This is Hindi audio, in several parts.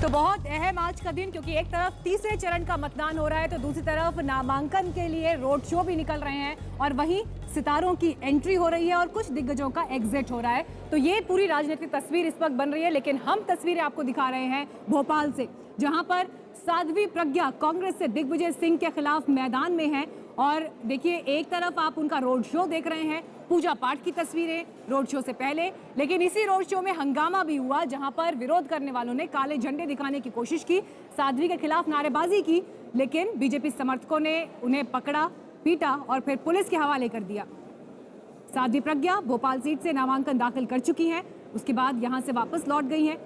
तो बहुत अहम आज का दिन, क्योंकि एक तरफ तीसरे चरण का मतदान हो रहा है तो दूसरी तरफ नामांकन के लिए रोड शो भी निकल रहे हैं और वहीं सितारों की एंट्री हो रही है और कुछ दिग्गजों का एग्जिट हो रहा है। तो ये पूरी राजनीतिक तस्वीर इस वक्त बन रही है, लेकिन हम तस्वीरें आपको दिखा रहे हैं भोपाल से, जहां पर साध्वी प्रज्ञा कांग्रेस से दिग्विजय सिंह के खिलाफ मैदान में है। और देखिए, एक तरफ आप उनका रोड शो देख रहे हैं, पूजा पाठ की तस्वीरें रोड शो से पहले, लेकिन इसी रोड शो में हंगामा भी हुआ जहां पर विरोध करने वालों ने काले झंडे दिखाने की कोशिश की, साध्वी के खिलाफ नारेबाजी की, लेकिन बीजेपी समर्थकों ने उन्हें पकड़ा, पीटा और फिर पुलिस के हवाले कर दिया। साध्वी प्रज्ञा भोपाल सीट से नामांकन दाखिल कर चुकी हैं, उसके बाद यहां से वापस लौट गई हैं।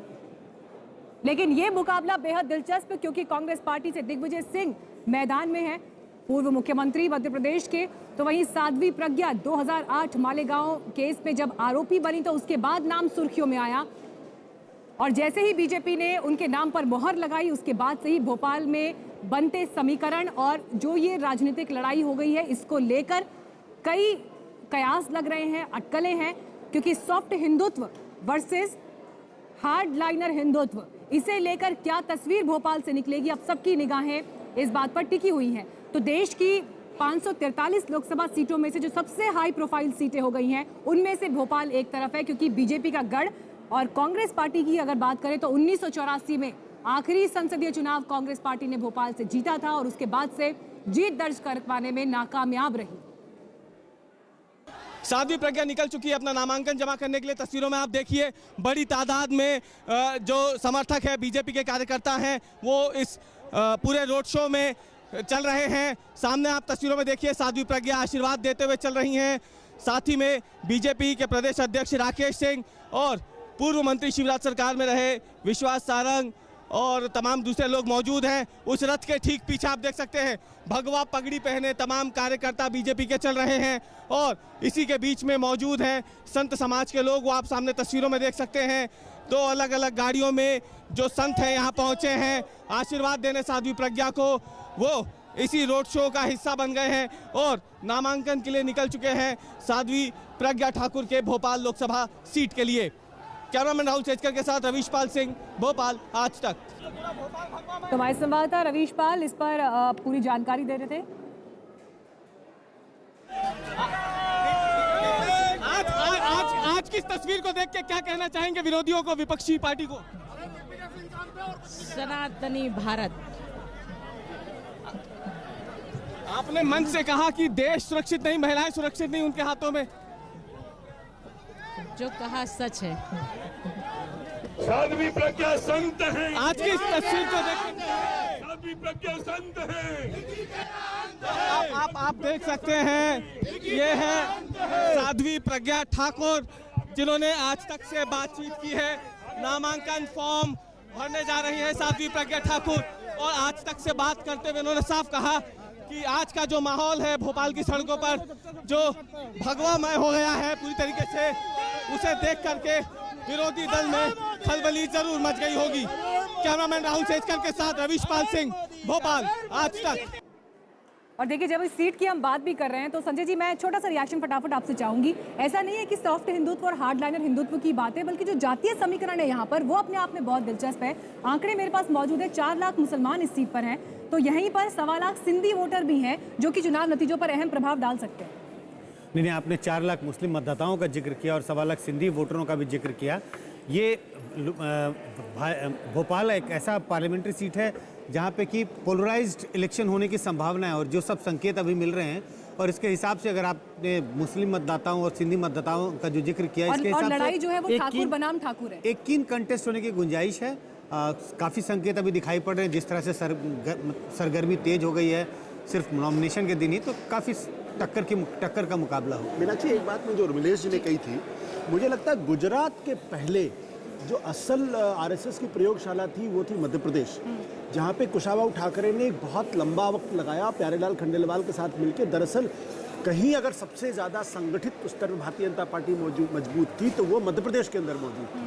लेकिन यह मुकाबला बेहद दिलचस्प है क्योंकि कांग्रेस पार्टी से दिग्विजय सिंह मैदान में है, पूर्व मुख्यमंत्री मध्य प्रदेश के। तो वहीं साध्वी प्रज्ञा 2008 मालेगांव केस में जब आरोपी बनी तो उसके बाद नाम सुर्खियों में आया और जैसे ही बीजेपी ने उनके नाम पर मोहर लगाई उसके बाद से ही भोपाल में बनते समीकरण और जो ये राजनीतिक लड़ाई हो गई है, इसको लेकर कई कयास लग रहे हैं, अटकलें हैं, क्योंकि soft Hindutva versus hard liner Hindutva, इसे लेकर क्या तस्वीर भोपाल से निकलेगी, अब सबकी निगाहें इस बात पर टिकी हुई हैं। तो देश की 543 लोकसभा सीटों में से जो सबसे हाई प्रोफाइल सीटें हो गई हैं, उनमें से भोपाल एक तरफ है, क्योंकि बीजेपी का गढ़। और कांग्रेस पार्टी की अगर बात करें तो 1984 में आखिरी संसदीय चुनाव कांग्रेस पार्टी ने भोपाल से जीता था और उसके बाद से जीत दर्ज कर पाने में नाकामयाब रही। साध्वी प्रज्ञा निकल चुकी है अपना नामांकन जमा करने के लिए। तस्वीरों में आप देखिए, बड़ी तादाद में जो समर्थक है, बीजेपी के कार्यकर्ता हैं, वो इस पूरे रोड शो में चल रहे हैं। सामने आप तस्वीरों में देखिए, साध्वी प्रज्ञा आशीर्वाद देते हुए चल रही हैं। साथ ही में बीजेपी के प्रदेश अध्यक्ष राकेश सिंह और पूर्व मंत्री शिवराज सरकार में रहे विश्वास सारंग और तमाम दूसरे लोग मौजूद हैं। उस रथ के ठीक पीछे आप देख सकते हैं, भगवा पगड़ी पहने तमाम कार्यकर्ता बीजेपी के चल रहे हैं और इसी के बीच में मौजूद हैं संत समाज के लोग, वो आप सामने तस्वीरों में देख सकते हैं। दो अलग अलग गाड़ियों में जो संत हैं यहाँ पहुँचे हैं आशीर्वाद देने साध्वी प्रज्ञा को, वो इसी रोड शो का हिस्सा बन गए हैं और नामांकन के लिए निकल चुके हैं साध्वी प्रज्ञा ठाकुर के भोपाल लोकसभा सीट के लिए। कैमरामैन राहुल सेजकर के साथ रवीश पाल सिंह, भोपाल, आज तक। तो हमारे संवाददाता रवीश पाल इस पर पूरी जानकारी दे रहे थे। आज की इस तस्वीर को देख के क्या कहना चाहेंगे विरोधियों को, विपक्षी पार्टी को? सनातनी भारत। आपने मंच से कहा कि देश सुरक्षित नहीं, महिलाएं सुरक्षित नहीं उनके हाथों में। जो कहा सच है। साध्वी प्रज्ञा संत हैं। आज की इस तस्वीर को देख साध्वी प्रज्ञा संत हैं। आप देख सकते हैं, ये है साध्वी प्रज्ञा ठाकुर जिन्होंने आज तक से बातचीत की है। नामांकन फॉर्म भरने जा रही है साध्वी प्रज्ञा ठाकुर और आज तक से बात करते हुए उन्होंने साफ कहा कि आज का जो माहौल है भोपाल की सड़कों पर, जो भगवामय हो गया है पूरी तरीके से, उसे देख करके विरोधी दल में खलबली जरूर मच गई होगी। कैमरामैन राहुल सेजकर के साथ रवीश पाल सिंह, भोपाल, आज तक। और देखिए, जब इस सीट की हम बात भी कर रहे हैं तो संजय जी, मैं छोटा सा रिएक्शन फटाफट आपसे चाहूंगी। ऐसा नहीं है कि सॉफ्ट हिंदुत्व और हार्ड लाइनर हिंदुत्व की बात है, बल्कि जो जातीय समीकरण है यहाँ पर वो अपने आप में बहुत दिलचस्प है। आंकड़े मेरे पास मौजूद है, 4 लाख मुसलमान इस सीट पर हैं, तो यहीं पर 1.25 लाख सिंधी वोटर भी हैं जो कि चुनाव नतीजों पर अहम प्रभाव डाल सकते हैं। नहीं, आपने 4 लाख मुस्लिम मतदाताओं का जिक्र किया और 1.25 लाख सिंधी वोटरों का भी जिक्र किया। ये भोपाल एक ऐसा पार्लियामेंट्री सीट है जहाँ पे कि पोलराइज्ड इलेक्शन होने की संभावना है और जो सब संकेत अभी मिल रहे हैं और इसके हिसाब से अगर आपने मुस्लिम मतदाताओं और सिंधी मतदाताओं का जो जिक्र किया, इसके हिसाब से लड़ाई जो है वो ठाकुर बनाम ठाकुर है, एक कीन कंटेस्ट होने की गुंजाइश है। काफ़ी संकेत अभी दिखाई पड़ रहे हैं, जिस तरह से सरगर्मी तेज हो गई है सिर्फ नॉमिनेशन के दिन ही, तो काफ़ी टक्कर का मुकाबला हो। मीनाक्षी, एक बात में जो उर्मिलेश जी ने कही थी, मुझे लगता है गुजरात के पहले जो असल आरएसएस की प्रयोगशाला थी वो थी मध्य प्रदेश, जहाँ पे कुशाभाऊ ठाकरे ने एक बहुत लंबा वक्त लगाया प्यारेलाल खंडेलवाल के साथ मिलकर। दरअसल कहीं अगर सबसे ज़्यादा संगठित स्तर पर भारतीय जनता पार्टी मजबूत थी तो वो मध्य प्रदेश के अंदर मौजूद थी।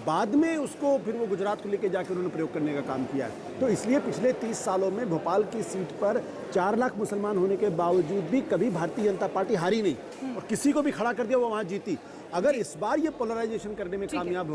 बाद में उसको फिर वो गुजरात को लेके जाकर उन्होंने प्रयोग करने का काम किया है। तो इसलिए पिछले 30 सालों में भोपाल की सीट पर 4 लाख मुसलमान होने के बावजूद भी कभी भारतीय जनता पार्टी हारी नहीं और किसी को भी खड़ा कर दिया वो वहाँ जीती। अगर इस बार ये पोलराइजेशन करने में कामयाब हो